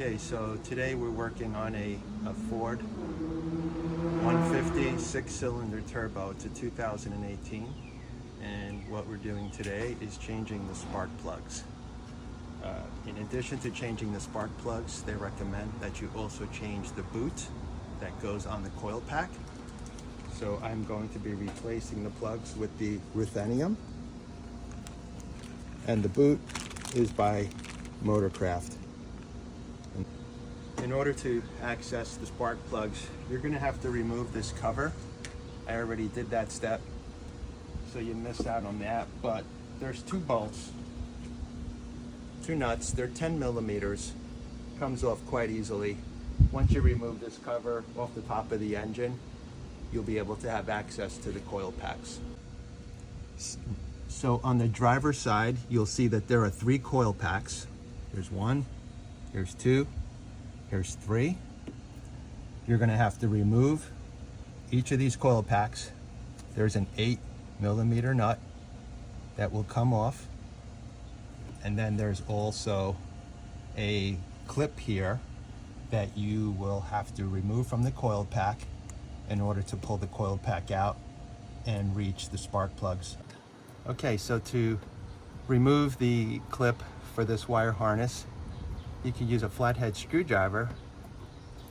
Okay, so today we're working on a Ford 150 six-cylinder turbo. It's a 2018, and what we're doing today is changing the spark plugs. In addition to changing the spark plugs, they recommend that you also change the boot that goes on the coil pack. So I'm going to be replacing the plugs with the ruthenium, and the boot is by Motorcraft. In order to access the spark plugs, you're going to have to remove this cover. I already did that step, so you missed out on that. But there's two bolts, two nuts. They're 10 millimeters. Comes off quite easily. Once you remove this cover off the top of the engine, you'll be able to have access to the coil packs. So on the driver's side, you'll see that there are 3 coil packs. There's 1, there's 2, here's 3. You're going to have to remove each of these coil packs. There's an 8 millimeter nut that will come off, and then there's also a clip here that you will have to remove from the coil pack in order to pull the coil pack out and reach the spark plugs. Okay, so to remove the clip for this wire harness, you can use a flathead screwdriver.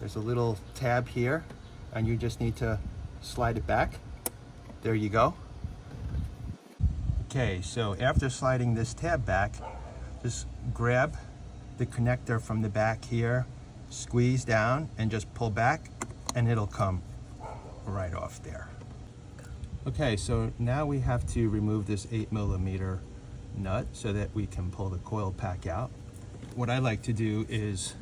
There's a little tab here, and you just need to slide it back. There you go. Okay, so after sliding this tab back, just grab the connector from the back here, squeeze down, and just pull back, and it'll come right off there. Okay, so now we have to remove this 8 millimeter nut so that we can pull the coil pack out. What I like to do is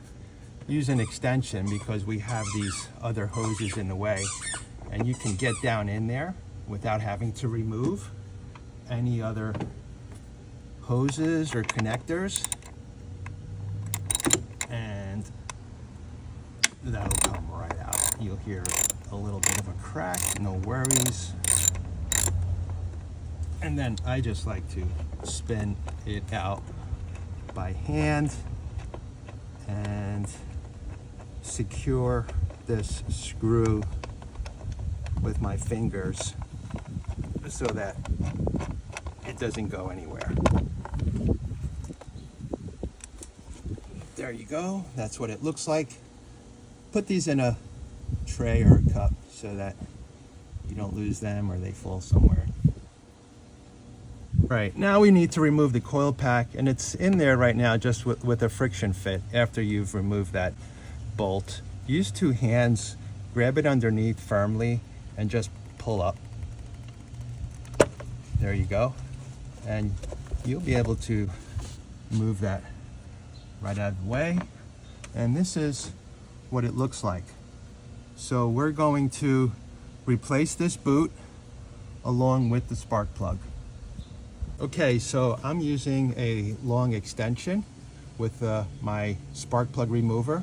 use an extension because we have these other hoses in the way, and you can get down in there without having to remove any other hoses or connectors, and that'll come right out. You'll hear a little bit of a crack, no worries. And then I just like to spin it out by hand and secure this screw with my fingers so that it doesn't go anywhere. There you go. That's what it looks like. Put these in a tray or a cup so that you don't lose them or they fall somewhere. Right, now we need to remove the coil pack, and it's in there right now just with a friction fit. After you've removed that bolt, use 2 hands, grab it underneath firmly, and just pull up. There you go. And you'll be able to move that right out of the way. And this is what it looks like. So we're going to replace this boot along with the spark plug. Okay, so I'm using a long extension with my spark plug remover.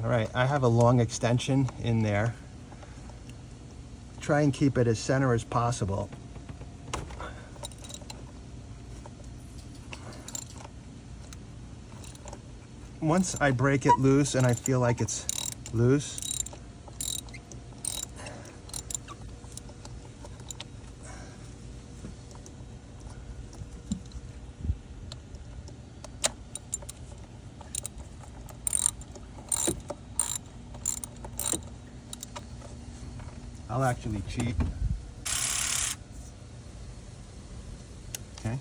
All right, I have a long extension in there. Try and keep it as center as possible. Once I break it loose and I feel like it's loose, I'll actually cheat. Okay.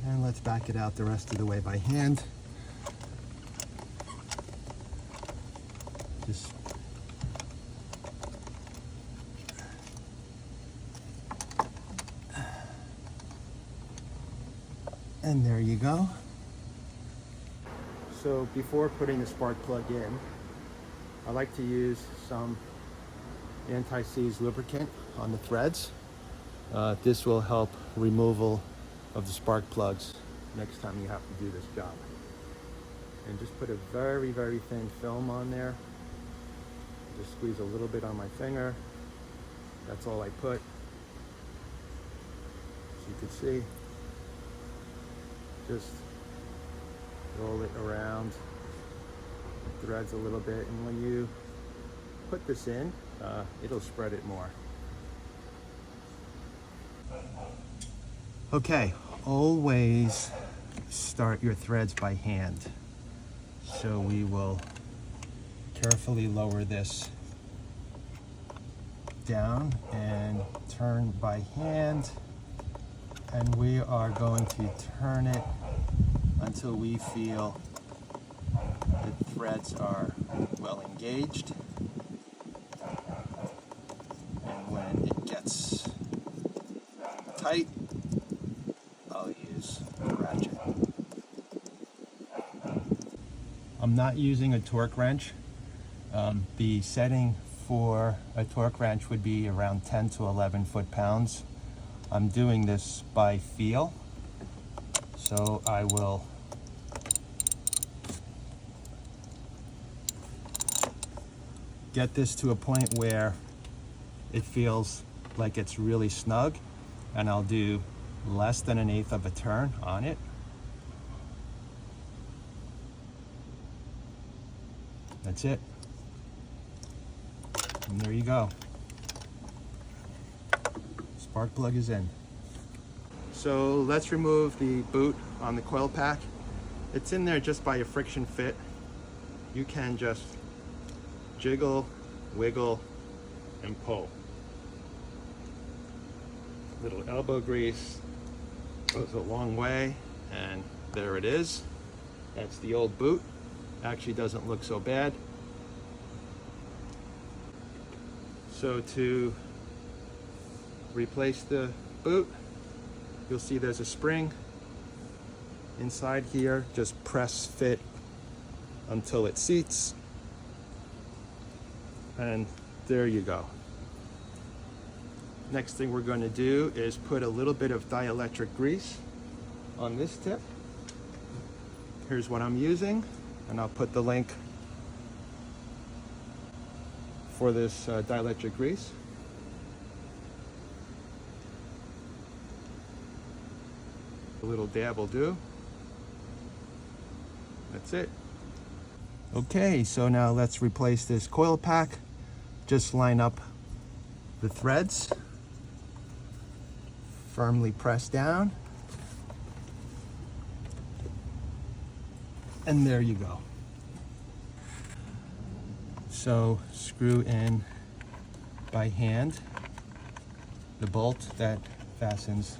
And let's back it out the rest of the way by hand. Just and there you go. So before putting the spark plug in, I like to use some anti-seize lubricant on the threads. This will help removal of the spark plugs next time you have to do this job. and just put a very, very thin film on there. Just squeeze a little bit on my finger. That's all I put. As you can see, just roll it around, threads a little bit, and when you put this in, it'll spread it more. Okay, always start your threads by hand. So we will carefully lower this down and turn by hand, and we are going to turn it until we feel the threads are well engaged, and when it gets tight, I'll use a ratchet. I'm not using a torque wrench. The setting for a torque wrench would be around 10 to 11 foot-pounds. I'm doing this by feel, so I will get this to a point where it feels like it's really snug, and I'll do less than 1/8 of a turn on it. That's it. And there you go. Spark plug is in. So let's remove the boot on the coil pack. It's in there just by a friction fit. You can just jiggle, wiggle, and pull. Little elbow grease goes a long way, and there it is. That's the old boot. Actually doesn't look so bad. So to replace the boot, you'll see there's a spring inside here. Just press fit until it seats, and there you go. Next thing we're going to do is put a little bit of dielectric grease on this tip. Here's what I'm using, and I'll put the link for this dielectric grease. A little dab will do. That's it. Okay, so now let's replace this coil pack. Just line up the threads, firmly press down, and there you go. So screw in by hand the bolt that fastens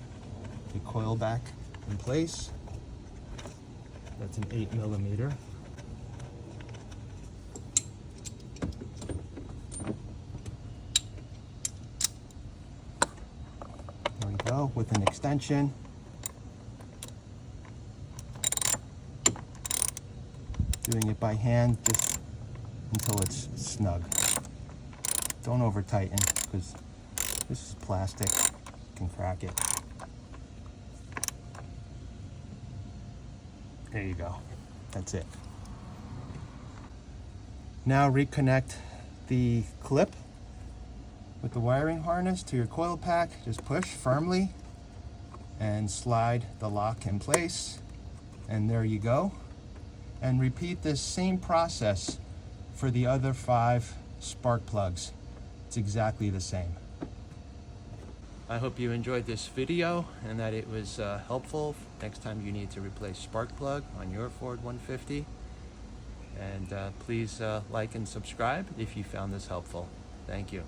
the coil back in place. That's an 8mm. There we go, with an extension. Doing it by hand just until it's snug. Don't over tighten, because this is plastic, you can crack it. There you go, that's it. Now reconnect the clip with the wiring harness to your coil pack. Just push firmly and slide the lock in place, and there you go. And repeat this same process for the other 5 spark plugs. It's exactly the same. I hope you enjoyed this video and that it was helpful next time you need to replace spark plug on your Ford 150. And please like and subscribe if you found this helpful. Thank you.